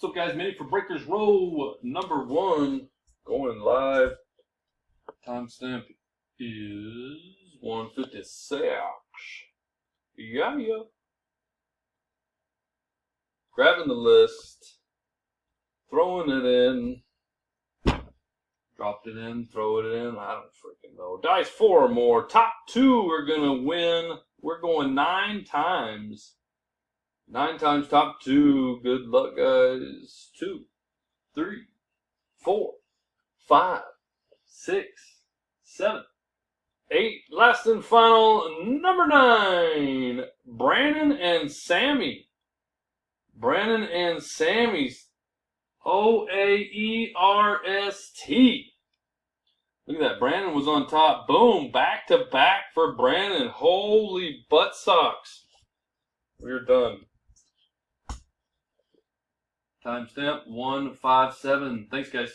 What's up, guys? Mini for Breakers Rowe number 1 going live. Timestamp is 1:56. Yeah. Grabbing the list, throwing it in, dropped it in, throw it in. I don't freaking know. Dice 4 or more. Top 2 are gonna win. We're going 9 times. 9 times top 2. Good luck, guys. 2, 3, 4, 5, 6, 7, 8. Last and final, number 9. Brandon and Sammy. Brandon and Sammy's OAERST. Look at that. Brandon was on top. Boom. Back to back for Brandon. Holy butt socks. We're done. Timestamp 157. Thanks, guys.